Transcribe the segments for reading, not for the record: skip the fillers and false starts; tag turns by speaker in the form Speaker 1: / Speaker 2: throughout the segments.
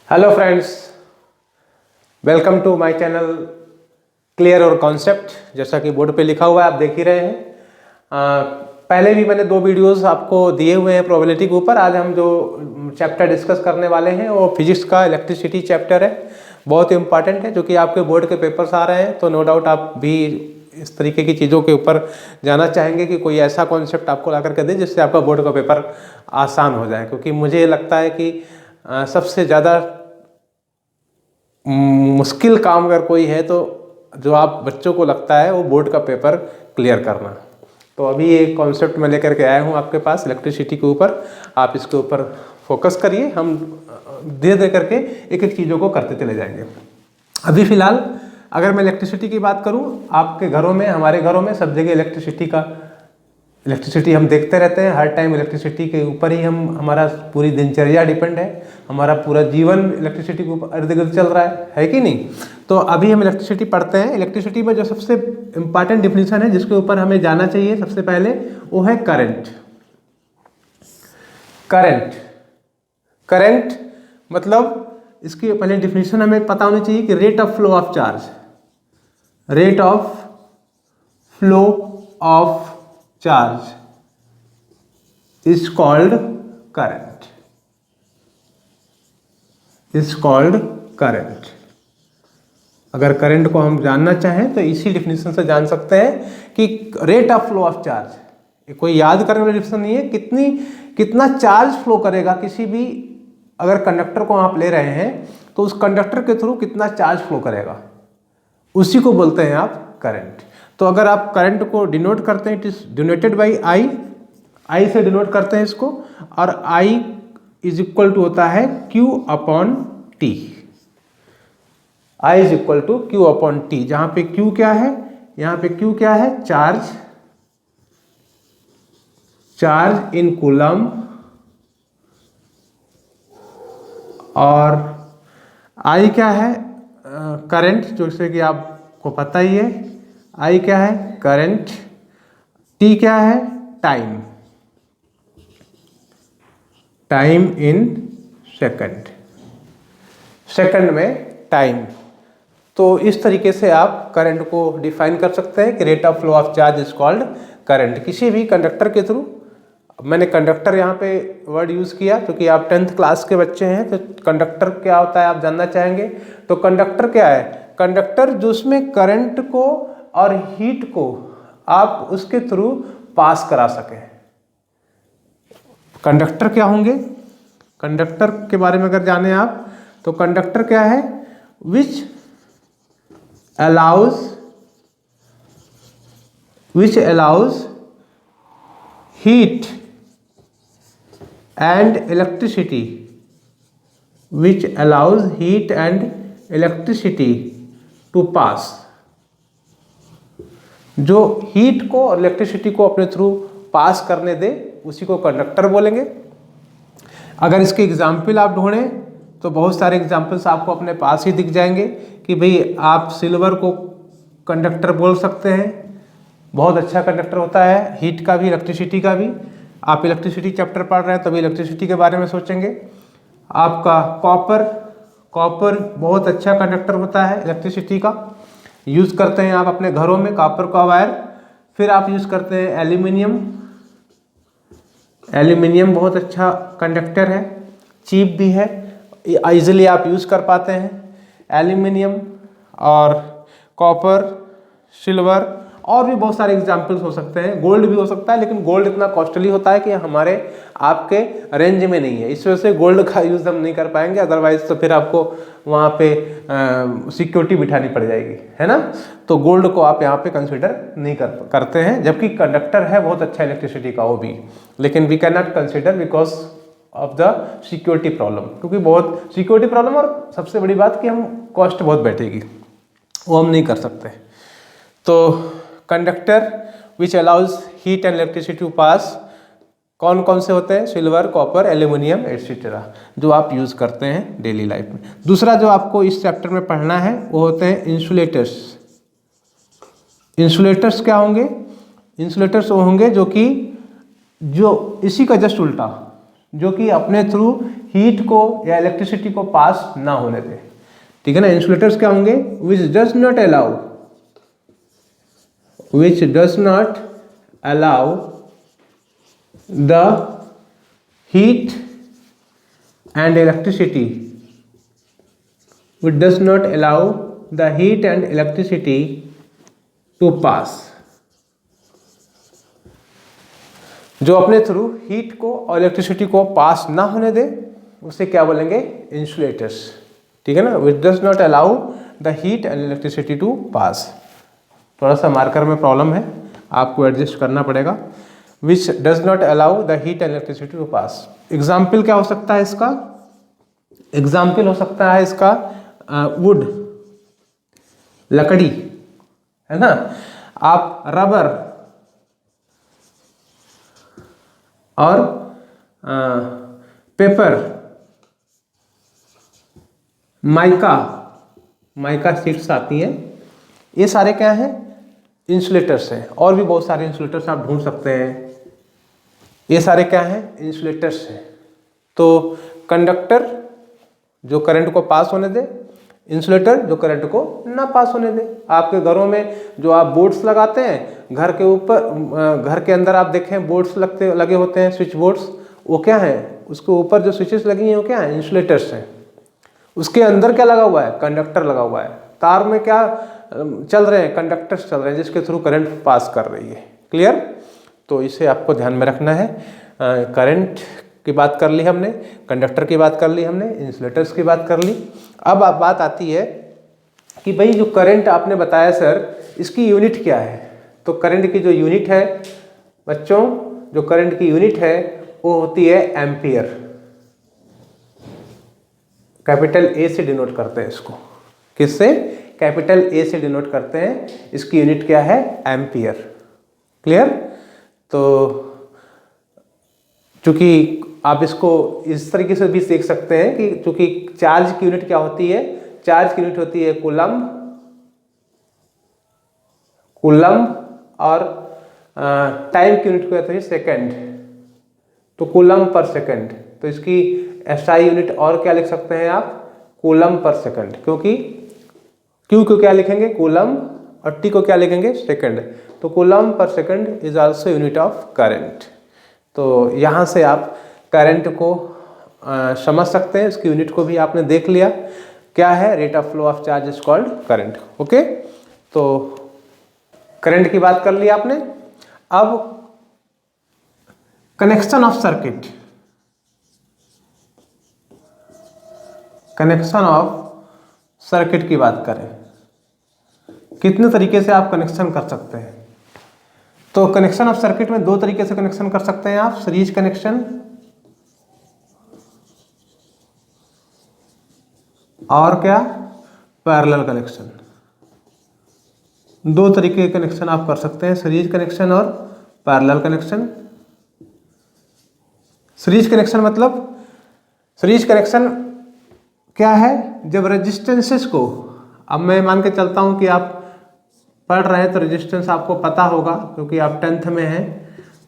Speaker 1: Hello friends, welcome to my channel clear और concept. जैसा कि बोर्ड पे लिखा हुआ है आप देख ही रहे हैं। पहले भी मैंने 2 वीडियोस आपको दिए हुए हैं प्रोबेबिलिटी के ऊपर। आज हम जो चैप्टर डिस्कस करने वाले हैं वो फिजिक्स का इलेक्ट्रिसिटी चैप्टर है। बहुत इंपॉर्टेंट है, जो कि आपके बोर्ड के पेपर्स आ रहे हैं, तो नो डाउट आप भी इस तरीके की चीज़ों के ऊपर जाना चाहेंगे कि कोई ऐसा कॉन्सेप्ट आपको ला करके दे जिससे आपका बोर्ड का पेपर आसान हो जाए। क्योंकि मुझे लगता है कि सबसे ज़्यादा मुश्किल काम अगर कोई है तो जो आप बच्चों को लगता है वो बोर्ड का पेपर क्लियर करना। तो अभी एक कॉन्सेप्ट मैं लेकर के आया हूँ आपके पास इलेक्ट्रिसिटी के ऊपर। आप इसके ऊपर फोकस करिए, हम धीरे धीरे करके एक एक चीज़ों को करते चले जाएंगे। अभी फ़िलहाल अगर मैं इलेक्ट्रिसिटी की बात करूँ, आपके घरों में, हमारे घरों में सब जगह इलेक्ट्रिसिटी हम देखते रहते हैं। हर टाइम इलेक्ट्रिसिटी के ऊपर ही हमारा पूरी दिनचर्या डिपेंड है। हमारा पूरा जीवन इलेक्ट्रिसिटी के ऊपर इर्द गिर्द चल रहा है कि नहीं। तो अभी हम इलेक्ट्रिसिटी पढ़ते हैं। इलेक्ट्रिसिटी में जो सबसे इम्पॉर्टेंट डिफिनीशन है जिसके ऊपर हमें जाना चाहिए सबसे पहले, वो है करंट। करंट मतलब इसकी पहले डिफिनीशन हमें पता होनी चाहिए कि rate of flow of charge, rate of flow of charge is called current, अगर करंट को हम जानना चाहें तो इसी डिफिनीशन से जान सकते हैं कि rate of flow of charge, कोई याद करने वाली डिफिनीशन नहीं है। कितना चार्ज फ्लो करेगा किसी भी, अगर कंडक्टर को आप ले रहे हैं तो उस कंडक्टर के थ्रू कितना चार्ज फ्लो करेगा, उसी को बोलते हैं आप करंट। तो अगर आप करंट को डिनोट करते हैं, it is denoted by I से डिनोट करते हैं इसको, और आई इज इक्वल टू होता है Q upon T. I is equal to Q upon T, जहां पे Q क्या है, यहां पे Q क्या है, चार्ज इन कूलम, और आई क्या है, करंट, जैसे कि आपको पता ही है। आई क्या है, करंट। टी क्या है, टाइम इन सेकंड में टाइम। तो इस तरीके से आप करंट को डिफाइन कर सकते हैं कि rate of flow of charge is called current. किसी भी कंडक्टर के थ्रू, मैंने कंडक्टर यहाँ पे वर्ड यूज़ किया क्योंकि आप 10th क्लास के बच्चे हैं, तो कंडक्टर क्या होता है आप जानना चाहेंगे। तो कंडक्टर क्या है, कंडक्टर जो उसमें करंट को और हीट को आप उसके थ्रू पास करा सकें। कंडक्टर क्या होंगे, कंडक्टर के बारे में अगर जाने आप तो कंडक्टर क्या है, which allows heat and electricity to pass. जो हीट को और इलेक्ट्रिसिटी को अपने थ्रू पास करने दे उसी को कंडक्टर बोलेंगे। अगर इसके एग्जाम्पल आप ढूंढें तो बहुत सारे एग्जाम्पल्स आपको अपने पास ही दिख जाएंगे कि भाई आप सिल्वर को कंडक्टर बोल सकते हैं, बहुत अच्छा कंडक्टर होता है, हीट का भी इलेक्ट्रिसिटी का भी। आप इलेक्ट्रिसिटी चैप्टर पढ़ रहे हैं तभी इलेक्ट्रिसिटी के बारे में सोचेंगे। आपका कॉपर बहुत अच्छा कंडक्टर होता है इलेक्ट्रिसिटी का, यूज़ करते हैं आप अपने घरों में कॉपर का वायर। फिर आप यूज़ करते हैं एल्यूमिनियम बहुत अच्छा कंडक्टर है, चीप भी है, ईजिली आप यूज़ कर पाते हैं। एल्यूमिनियम और कॉपर, सिल्वर, और भी बहुत सारे एग्जाम्पल्स हो सकते हैं। गोल्ड भी हो सकता है, लेकिन गोल्ड इतना कॉस्टली होता है कि हमारे आपके रेंज में नहीं है, इस वजह से गोल्ड का यूज़ हम नहीं कर पाएंगे। अदरवाइज तो फिर आपको वहाँ पे सिक्योरिटी बिठानी पड़ जाएगी, है ना। तो गोल्ड को आप यहाँ पे कंसिडर नहीं करते हैं, जबकि कंडक्टर है बहुत अच्छा इलेक्ट्रिसिटी का वो भी, लेकिन we can not consider because of the security problem, क्योंकि बहुत सिक्योरिटी प्रॉब्लम, और सबसे बड़ी बात कि हम कॉस्ट बहुत बैठेगी, वो हम नहीं कर सकते। तो conductor which allows heat and electricity to pass कौन कौन से होते हैं, सिल्वर, कॉपर, एल्यूमिनियम एटसेट्रा, जो आप यूज़ करते हैं डेली लाइफ में। दूसरा जो आपको इस चैप्टर में पढ़ना है वो होते हैं इंसुलेटर्स। इंसुलेटर्स क्या होंगे, इंसुलेटर्स वो होंगे जो इसी का जस्ट उल्टा, जो कि अपने थ्रू हीट को या इलेक्ट्रिसिटी को पास ना होने दे। ठीक है ना। इंसुलेटर्स क्या होंगे? Which does not allow, which does not allow the heat and electricity, which does not allow the heat and electricity to pass. जो अपने थ्रू हीट को और इलेक्ट्रिसिटी को पास ना होने दे उसे क्या बोलेंगे? इंसुलेटर्स। ठीक है ना। Which does not allow the heat and electricity to pass. थोड़ा सा मार्कर में प्रॉब्लम है, आपको एडजस्ट करना पड़ेगा। Which does not allow the heat and electricity to pass. Example क्या हो सकता है इसका? एग्जाम्पल हो सकता है इसका वुड, लकड़ी, है ना। आप रबर और पेपर, माइका शीट्स आती हैं, ये सारे क्या हैं? इंसुलेटर्स हैं। और भी बहुत सारे इंसुलेटर्स आप ढूंढ सकते हैं। ये सारे क्या हैं? इंसुलेटर्स हैं। तो कंडक्टर जो करंट को पास होने दे, इंसुलेटर जो करंट को ना पास होने दे। आपके घरों में जो आप बोर्ड्स लगाते हैं, घर के ऊपर, घर के अंदर आप देखें बोर्ड्स लगे होते हैं, स्विच बोर्ड्स, वो क्या हैं? उसके ऊपर जो स्विचेस लगी हैं वो क्या है? इंसुलेटर्स हैं। उसके अंदर क्या लगा हुआ है? कंडक्टर लगा हुआ है। तार में क्या चल रहे हैं? कंडक्टर्स चल रहे हैं जिसके थ्रू करंट पास कर रही है। क्लियर? तो इसे आपको ध्यान में रखना है। करंट की बात कर ली हमने, कंडक्टर की बात कर ली हमने, इंसुलेटर्स की बात कर ली। अब बात आती है कि भाई जो करंट आपने बताया सर, इसकी यूनिट क्या है? तो करंट की जो यूनिट है बच्चों, जो करंट की यूनिट है वो होती है एम्पियर। कैपिटल ए से डिनोट करते हैं इसको। किससे? कैपिटल ए से डिनोट करते हैं। इसकी यूनिट क्या है? एम्पियर। क्लियर? तो चूंकि आप इसको इस तरीके से भी देख सकते हैं कि चूंकि चार्ज की यूनिट क्या होती है? चार्ज की यूनिट होती है कूलम, और टाइम की यूनिट क्या होती है? सेकंड। तो कूलम पर सेकंड। तो इसकी एसआई यूनिट और क्या लिख सकते हैं आप? Coulomb per second. क्योंकि क्यू को क्या लिखेंगे? कूलम, और टी को क्या लिखेंगे? सेकंड। तो coulomb per second is also unit of current. तो यहाँ से आप करंट को समझ सकते हैं। इसकी यूनिट को भी आपने देख लिया, क्या है? Rate of flow of charge is called current. Okay, तो करंट की बात कर ली आपने। अब connection of circuit, connection of circuit की बात करें, कितने तरीके से आप कनेक्शन कर सकते हैं? तो कनेक्शन ऑफ सर्किट में दो तरीके से कनेक्शन कर सकते हैं आप, सीरीज कनेक्शन और क्या? Parallel connection. दो तरीके के कनेक्शन आप कर सकते हैं, सीरीज कनेक्शन और पैरेलल कनेक्शन। सीरीज कनेक्शन मतलब, सीरीज कनेक्शन क्या है? जब रेजिस्टेंसेस को, अब मैं मान के चलता हूं कि आप पढ़ रहे हैं तो रेजिस्टेंस आपको पता होगा क्योंकि आप 10th में हैं।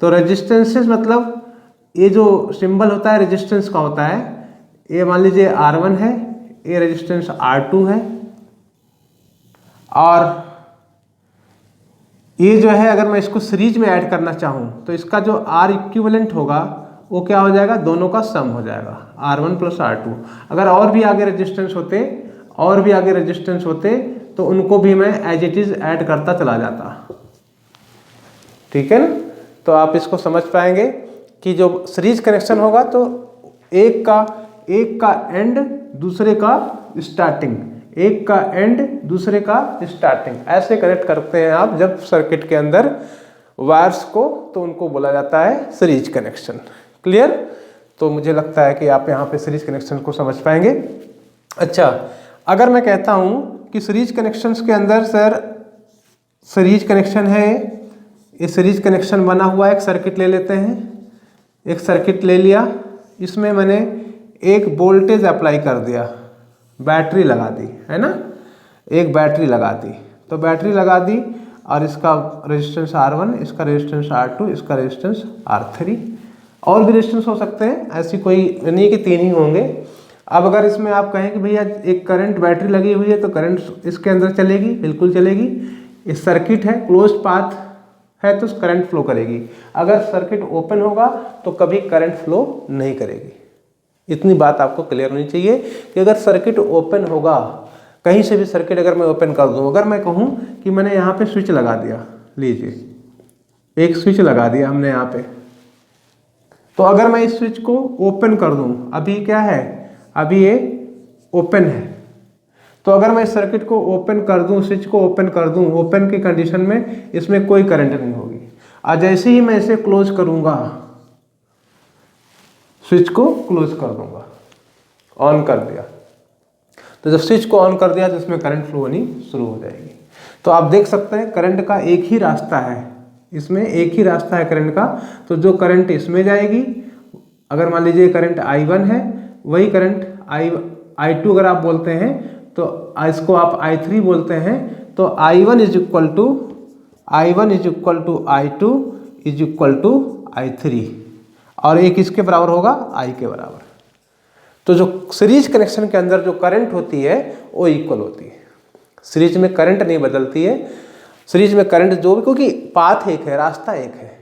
Speaker 1: तो रेजिस्टेंसेस मतलब ये जो सिंबल होता है रेजिस्टेंस का होता है, ये मान लीजिए R1 है, ये रेजिस्टेंस R2 है, और ये जो है अगर मैं इसको सीरीज में ऐड करना चाहूँ तो इसका जो R इक्विवेलेंट होगा वो क्या हो जाएगा? दोनों का सम हो जाएगा, R1 + R2। अगर और भी आगे रेजिस्टेंस होते तो उनको भी मैं एज इट इज ऐड करता चला जाता। ठीक है ना? तो आप इसको समझ पाएंगे कि जो सीरीज कनेक्शन होगा तो एक का एंड दूसरे का स्टार्टिंग, एक का एंड दूसरे का स्टार्टिंग, ऐसे कनेक्ट करते हैं आप जब सर्किट के अंदर वायर्स को, तो उनको बोला जाता है सीरीज कनेक्शन। क्लियर? तो मुझे लगता है कि आप यहाँ पे सीरीज कनेक्शन को समझ पाएंगे। अच्छा, अगर मैं कहता हूँ कि सीरीज कनेक्शंस के अंदर सर, सीरीज कनेक्शन है, ये सीरीज कनेक्शन बना हुआ एक सर्किट ले लेते हैं, एक सर्किट ले लिया, इसमें मैंने एक वोल्टेज अप्लाई कर दिया, बैटरी लगा दी, है ना, एक बैटरी लगा दी। तो बैटरी लगा दी और इसका रेजिस्टेंस R1, इसका रेजिस्टेंस R2, इसका रेजिस्टेंस R3, और भी रेजिस्टेंस हो सकते हैं, ऐसी कोई नहीं कि 3 ही होंगे। अब अगर इसमें आप कहें कि भैया एक करंट बैटरी लगी हुई है तो करंट इसके अंदर चलेगी, बिल्कुल चलेगी। इस सर्किट है, क्लोज्ड पाथ है तो करंट फ्लो करेगी। अगर सर्किट ओपन होगा तो कभी करंट फ्लो नहीं करेगी। इतनी बात आपको क्लियर होनी चाहिए कि अगर सर्किट ओपन होगा, कहीं से भी सर्किट अगर मैं ओपन कर दूं, अगर मैं कहूं कि मैंने यहाँ पे स्विच लगा दिया, लीजिए एक स्विच लगा दिया हमने यहाँ पे, तो अगर मैं इस स्विच को ओपन कर दूं, अभी क्या है, अभी ये ओपन है, तो अगर मैं इस सर्किट को ओपन कर दूं, स्विच को ओपन कर दूं, ओपन की कंडीशन में इसमें कोई करंट नहीं होगी। और जैसे ही मैं इसे क्लोज करूंगा, स्विच को क्लोज कर दूंगा, ऑन कर दिया, तो जब स्विच को ऑन कर दिया तो इसमें करंट फ्लो होनी शुरू हो जाएगी। तो आप देख सकते हैं करंट का एक ही रास्ता है, इसमें एक ही रास्ता है करंट का। तो जो करंट इसमें जाएगी, अगर मान लीजिए करंट I1 है, वही करंट I2 अगर आप बोलते हैं तो इसको आप I3 बोलते हैं, तो I1 is equal to I2 is equal to I3, और एक इसके बराबर होगा I के बराबर। तो जो सीरीज कनेक्शन के अंदर जो करंट होती है वो इक्वल होती है। सीरीज में करंट नहीं बदलती है, सीरीज में करंट जो भी, क्योंकि पाथ एक है, रास्ता एक है।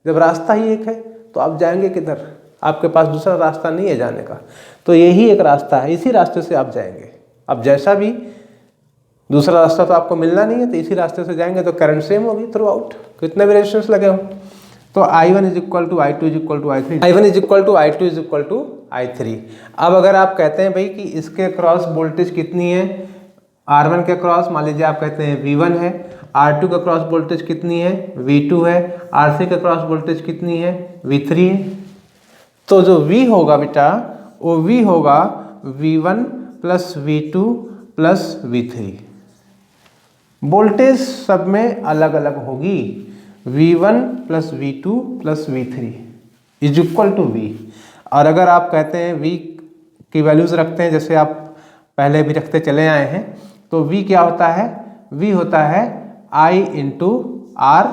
Speaker 1: जब रास्ता ही एक है तो आप जाएंगे किधर, आपके पास दूसरा रास्ता नहीं है जाने का, तो यही एक रास्ता है, इसी रास्ते से आप जाएंगे। अब जैसा भी दूसरा रास्ता तो आपको मिलना नहीं है, तो इसी रास्ते से जाएंगे तो करंट सेम होगी थ्रू आउट, कितने भी रेजिस्टेंस लगे हो। तो I1 is equal to I2 is equal to I3, I1 is equal to I2 is equal to I3। अब अगर आप कहते हैं भाई कि इसके क्रॉस वोल्टेज कितनी है, R1 के क्रॉस मान लीजिए आप कहते हैं V1 है, R2 का क्रॉस वोल्टेज कितनी है, V2 है, R3 का क्रॉस वोल्टेज कितनी है, V3 है। तो जो V होगा बेटा, वो V होगा V1 plus V2 plus V3। Voltage सब में अलग अलग होगी, V1 plus V2 plus V3 is equal to V। और अगर आप कहते हैं V की वैल्यूज रखते हैं, जैसे आप पहले भी रखते चले आए हैं, तो V क्या होता है, V होता है I इंटू R।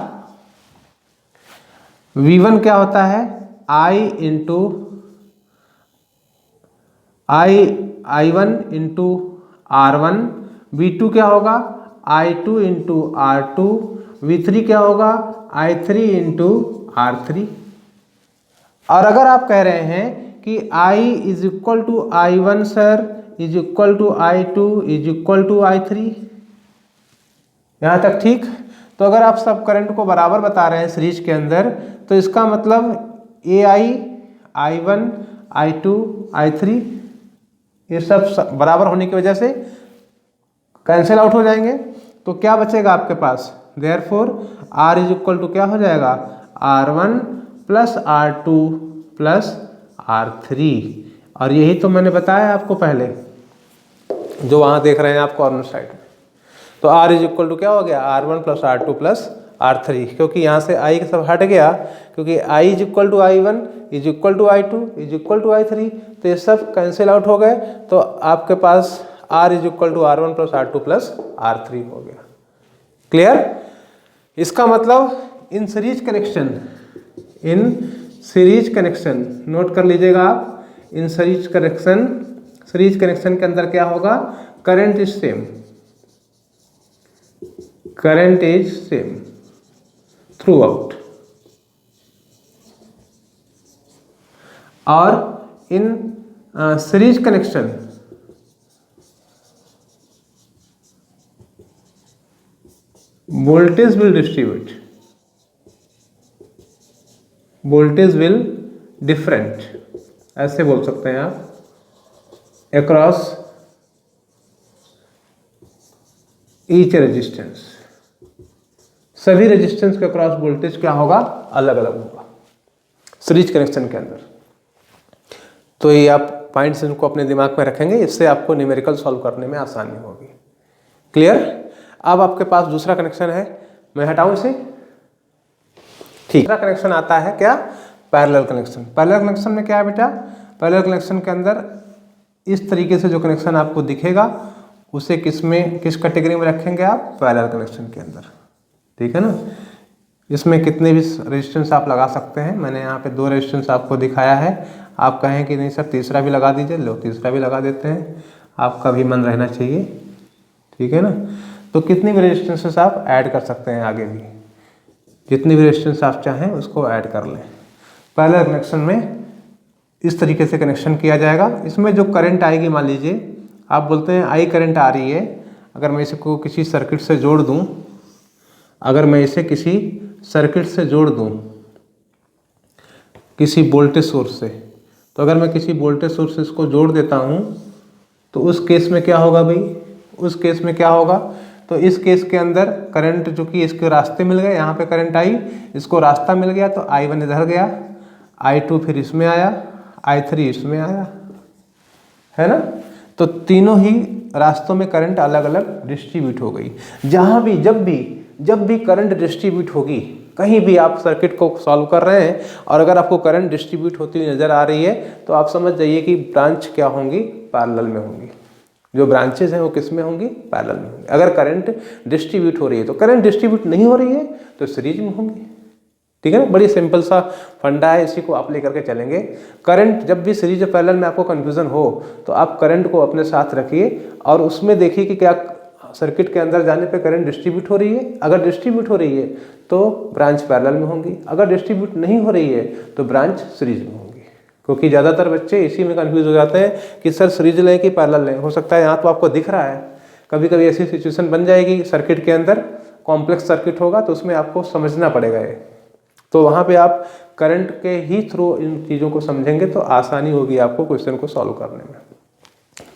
Speaker 1: V1 क्या होता है, I into I1 into R1। V2 क्या होगा, I2 इंटू R2। V3 क्या होगा, I3 इंटू R3। और अगर आप कह रहे हैं कि I is equal to I1 sir, is equal to I2 is equal to I3, यहाँ तक ठीक। तो अगर आप सब करंट को बराबर बता रहे हैं सीरीज के अंदर, तो इसका मतलब AI, I1, I2, I3 ये सब बराबर होने की वजह से कैंसिल आउट हो जाएंगे। तो क्या बचेगा आपके पास, therefore R is equal to क्या हो जाएगा, R1 plus R2 plus R3। और यही तो मैंने बताया आपको पहले, जो वहाँ देख रहे हैं आप कॉर्नर साइड में। तो R इज इक्वल टू क्या हो गया, R1 plus R2 plus R3, क्योंकि यहाँ से I सब हट गया, क्योंकि I is equal to I1 is equal to I2 is equal to I3, तो ये सब कैंसिल आउट हो गए। तो आपके पास R is equal to R1 plus R2 plus R3 हो गया। क्लियर। इसका मतलब इन सीरीज कनेक्शन नोट कर लीजिएगा आप, इन सीरीज कनेक्शन के अंदर क्या होगा, current is same throughout. और in series connection voltage will different, ऐसे बोल सकते हैं आप, अक्रॉस ईच रेजिस्टेंस। सभी रेजिस्टेंस के अक्रॉस वोल्टेज क्या होगा, अलग अलग होगा सीरीज कनेक्शन के अंदर। तो ये आप पॉइंट्स इनको अपने दिमाग में रखेंगे, इससे आपको न्यूमेरिकल सॉल्व करने में आसानी होगी। क्लियर। अब आपके पास दूसरा कनेक्शन है, मैं हटाऊं इसे, ठीक। दूसरा कनेक्शन आता है क्या, पैरेलल कनेक्शन। पैरेलल कनेक्शन में क्या है बेटा, पैरेलल कनेक्शन के अंदर इस तरीके से जो कनेक्शन आपको दिखेगा उसे किस कैटेगरी में रखेंगे आप, पैरेलल कनेक्शन के अंदर, ठीक है ना। इसमें कितने भी रेजिस्टेंस आप लगा सकते हैं। मैंने यहाँ पे 2 रेजिस्टेंस आपको दिखाया है। आप कहें कि नहीं सर तीसरा भी लगा दीजिए, लो तीसरा भी लगा देते हैं, आपका भी मन रहना चाहिए, ठीक है ना। तो कितनी भी रेजिस्टेंसेस आप ऐड कर सकते हैं, आगे भी जितनी भी रेजिस्टेंस आप चाहें उसको ऐड कर लें। पहले कनेक्शन में इस तरीके से कनेक्शन किया जाएगा। इसमें जो करंट आएगी, मान लीजिए आप बोलते हैं आई करंट आ रही है, अगर मैं इसको किसी सर्किट से जोड़ दूं, अगर मैं इसे किसी सर्किट से जोड़ दूं किसी वोल्टेज सोर्स से, तो अगर मैं किसी वोल्टेज सोर्स से इसको जोड़ देता हूं तो उस केस में क्या होगा भाई, उस केस में क्या होगा, तो इस केस के अंदर करंट जो कि इसके रास्ते मिल गए, यहाँ पे करंट आई, इसको रास्ता मिल गया, तो I1 इधर गया, I2 फिर इसमें आया, I3 इसमें आया, है ना। तो तीनों ही रास्तों में करंट अलग अलग डिस्ट्रीब्यूट हो गई। जहाँ भी जब भी करंट डिस्ट्रीब्यूट होगी, कहीं भी आप सर्किट को सॉल्व कर रहे हैं और अगर आपको करंट डिस्ट्रीब्यूट होती हुई नज़र आ रही है, तो आप समझ जाइए कि ब्रांच क्या होंगी, पैरेलल में होंगी। जो ब्रांचेज हैं वो किस में होंगी, पैरेलल में होंगी। अगर करंट डिस्ट्रीब्यूट हो रही है तो करंट डिस्ट्रीब्यूट नहीं हो रही है तो सीरीज में होंगी, ठीक है ना। बड़ी सिंपल सा फंडा है, इसी को आप लेकर के चलेंगे। करंट जब भी सीरीज पैरेलल में आपको कन्फ्यूजन हो तो आप करंट को अपने साथ रखिए और उसमें देखिए कि क्या सर्किट के अंदर जाने पे करंट डिस्ट्रीब्यूट हो रही है। अगर डिस्ट्रीब्यूट हो रही है तो ब्रांच पैरेलल में होंगी, अगर डिस्ट्रीब्यूट नहीं हो रही है तो ब्रांच सीरीज में होंगी। क्योंकि ज़्यादातर बच्चे इसी में कंफ्यूज हो जाते हैं कि सर सीरीज लें कि पैरेलल लें। हो सकता है यहाँ तो आपको दिख रहा है, कभी कभी ऐसी सिचुएशन बन जाएगी सर्किट के अंदर, कॉम्प्लेक्स सर्किट होगा तो उसमें आपको समझना पड़ेगा ये। तो वहाँ पे आप करंट के ही थ्रू इन चीज़ों को समझेंगे तो आसानी होगी आपको क्वेश्चन को सॉल्व करने में,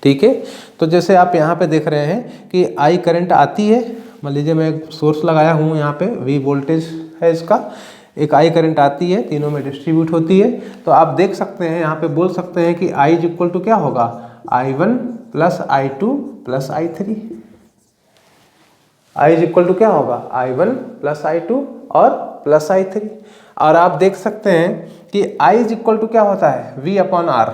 Speaker 1: ठीक है। तो जैसे आप यहाँ पे देख रहे हैं कि आई करंट आती है, मान लीजिए मैं एक सोर्स लगाया हूँ यहाँ पे, वी वोल्टेज है इसका, एक आई करंट आती है, तीनों में डिस्ट्रीब्यूट होती है। तो आप देख सकते हैं यहाँ पे बोल सकते हैं कि आई इज इक्वल टू क्या होगा, I1 plus I2 plus I3। I is equal to क्या होगा, I1 प्लस I2 और प्लस I3। और आप देख सकते हैं कि I इज इक्वल टू क्या होता है, V upon R।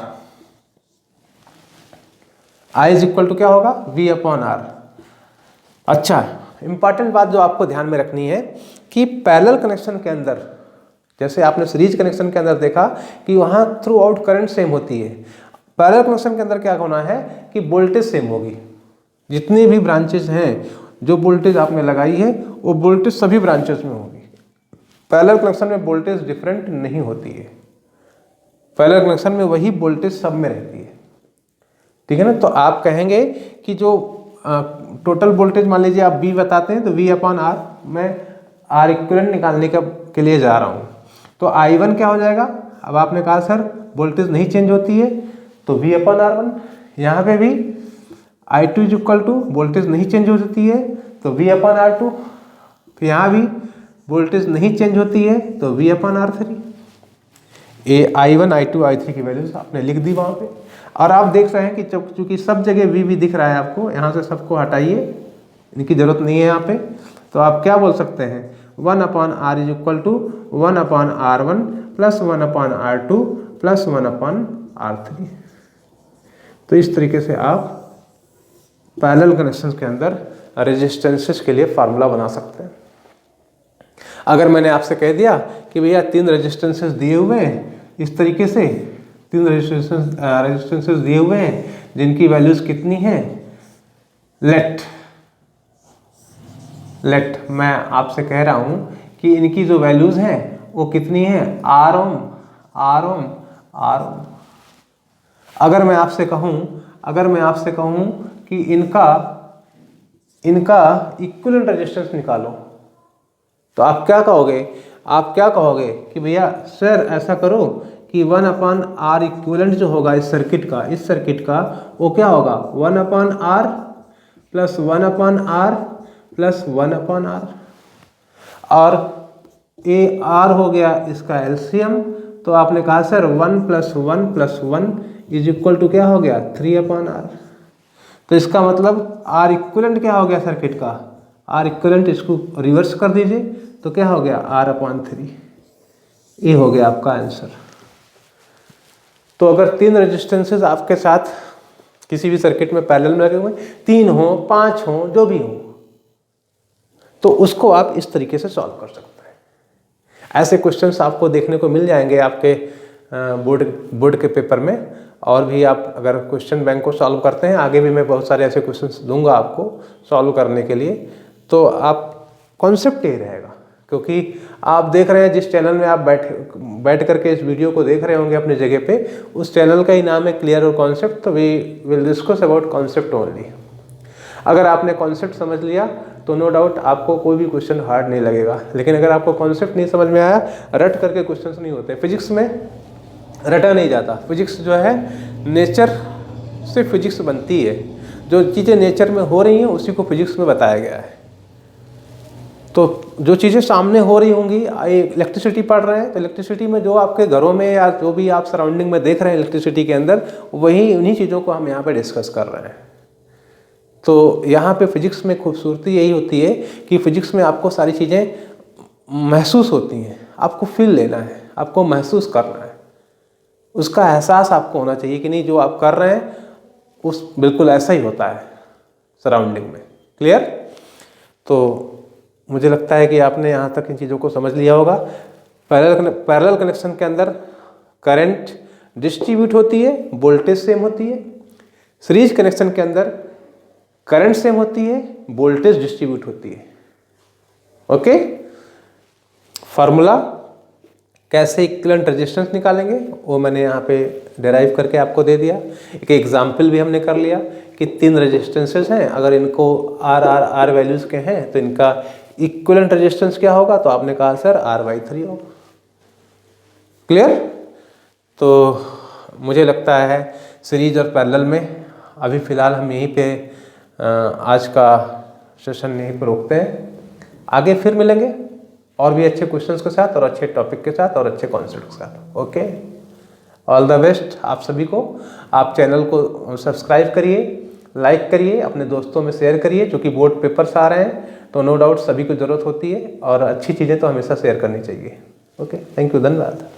Speaker 1: I is equal to क्या होगा, V अपॉन R। अच्छा, इंपॉर्टेंट बात जो आपको ध्यान में रखनी है कि पैरेलल कनेक्शन के अंदर, जैसे आपने सीरीज कनेक्शन के अंदर देखा कि वहाँ थ्रू आउट करंट सेम होती है, पैरेलल कनेक्शन के अंदर क्या होना है कि वोल्टेज सेम होगी। जितनी भी ब्रांचेज हैं, जो वोल्टेज आपने लगाई है वो वोल्टेज सभी ब्रांचेस में होगी। पैरेलल कनेक्शन में वोल्टेज डिफरेंट नहीं होती है, पैरेलल कनेक्शन में वही वोल्टेज सब में रहती है, ठीक है ना। तो आप कहेंगे कि जो टोटल वोल्टेज मान लीजिए आप V बताते हैं तो V अपॉन R, मैं R इक्विवेलेंट निकालने के लिए जा रहा हूँ। तो I1 क्या हो जाएगा, अब आपने कहा सर वोल्टेज नहीं चेंज होती है तो V अपॉन R1। यहाँ पे भी I2 is equal to voltage नहीं चेंज होती है तो V अपॉन R2। फिर यहाँ भी वोल्टेज नहीं चेंज होती है तो V अपॉन R3। ये I1 I2 I3 की वैल्यूज आपने लिख दी वहाँ पे। और आप देख रहे हैं कि चूंकि सब जगह V दिख रहा है आपको, यहाँ से सबको हटाइए, इनकी जरूरत नहीं है यहाँ पे। तो आप क्या बोल सकते हैं, 1 upon R is equal to 1 upon R1 plus 1 upon R2 plus 1 upon R3। तो इस तरीके से आप पैरेलल कनेक्शन के अंदर रेजिस्टेंसेस के लिए फार्मूला बना सकते हैं। अगर मैंने आपसे कह दिया कि भैया 3 रेजिस्टेंसेस दिए हुए हैं, इस तरीके से 3 रेजिस्टेंसेस दिए हुए हैं जिनकी वैल्यूज कितनी हैं, लेट मैं आपसे कह रहा हूं कि इनकी जो वैल्यूज हैं वो कितनी हैं, R ओम R ओम R ओम। अगर मैं आपसे कहूं कि इनका इक्विवेलेंट रेजिस्टेंस निकालो तो आप क्या कहोगे कि भैया सर ऐसा करो कि 1 अपॉन R इक्विवेलेंट जो होगा इस सर्किट का वो क्या होगा, 1 upon R plus 1 upon R plus 1 upon R। और ये R हो गया इसका एलसीएम, तो आपने कहा sir 1 plus 1 plus 1 is equal to क्या हो गया, 3 अपॉन R। तो इसका मतलब R इक्विवेलेंट क्या हो गया सर्किट का, R इक्विवेलेंट, इसको रिवर्स कर दीजिए तो क्या हो गया, R अपॉन 3। ये हो गया आपका आंसर। तो अगर 3 रेजिस्टेंसेस आपके साथ किसी भी सर्किट में पैरेलल में लगे हुए, 3 हो 5 हो जो भी हो, तो उसको आप इस तरीके से सॉल्व कर सकते हैं। ऐसे क्वेश्चंस आपको देखने को मिल जाएंगे आपके बोर्ड के पेपर में। और भी आप अगर क्वेश्चन बैंक को सॉल्व करते हैं, आगे भी मैं बहुत सारे ऐसे क्वेश्चंस दूंगा आपको सॉल्व करने के लिए। तो आप कॉन्सेप्ट यही रहेगा, क्योंकि आप देख रहे हैं जिस चैनल में आप बैठ करके इस वीडियो को देख रहे होंगे अपनी जगह पे, उस चैनल का ही नाम है क्लियर और कॉन्सेप्ट। तो we will discuss about concept only. अगर आपने कॉन्सेप्ट समझ लिया तो नो डाउट आपको कोई भी क्वेश्चन हार्ड नहीं लगेगा। लेकिन अगर आपको कॉन्सेप्ट नहीं समझ में आया, रट करके क्वेश्चंस नहीं होते। फिजिक्स में रटा नहीं जाता। फिजिक्स जो है नेचर से फिजिक्स बनती है। जो चीज़ें नेचर में हो रही हैं उसी को फिजिक्स में बताया गया है। तो जो चीज़ें सामने हो रही होंगी, इलेक्ट्रिसिटी पढ़ रहे हैं तो इलेक्ट्रिसिटी में जो आपके घरों में या जो भी आप सराउंडिंग में देख रहे हैं इलेक्ट्रिसिटी के अंदर, वही उन्हीं चीज़ों को हम यहाँ पे डिस्कस कर रहे हैं। तो यहाँ पे फिजिक्स में खूबसूरती यही होती है कि फिजिक्स में आपको सारी चीज़ें महसूस होती हैं। आपको फील लेना है, आपको महसूस करना है, उसका एहसास आपको होना चाहिए कि नहीं जो आप कर रहे हैं उस बिल्कुल ऐसा ही होता है सराउंडिंग में। क्लियर? तो मुझे लगता है कि आपने यहाँ तक इन चीज़ों को समझ लिया होगा। पैरेलल कनेक्शन के अंदर करंट डिस्ट्रीब्यूट होती है, वोल्टेज सेम होती है। सीरीज कनेक्शन के अंदर करंट सेम होती है, वोल्टेज डिस्ट्रीब्यूट होती है। ओके, फार्मूला कैसे इक्विवेलेंट रेजिस्टेंस निकालेंगे वो मैंने यहाँ पे डेराइव करके आपको दे दिया। एक एग्जाम्पल भी हमने कर लिया कि 3 रेजिस्टेंसेस हैं, अगर इनको आर वैल्यूज़ के हैं तो इनका इक्विवेलेंट रेजिस्टेंस क्या होगा, तो आपने कहा सर R/3 होगा। क्लियर? तो मुझे लगता है सीरीज और पैरेलल में अभी फ़िलहाल हम यहीं पे आज का सेशन यहीं पर रोकते हैं। आगे फिर मिलेंगे और भी अच्छे क्वेश्चंस के साथ और अच्छे टॉपिक के साथ और अच्छे कॉन्सेप्ट के साथ। ओके, ऑल द बेस्ट आप सभी को। आप चैनल को सब्सक्राइब करिए, लाइक करिए, अपने दोस्तों में शेयर करिए, क्योंकि बोर्ड पेपर्स आ रहे हैं तो नो डाउट सभी को ज़रूरत होती है और अच्छी चीज़ें तो हमेशा शेयर करनी चाहिए। ओके, थैंक यू, धन्यवाद।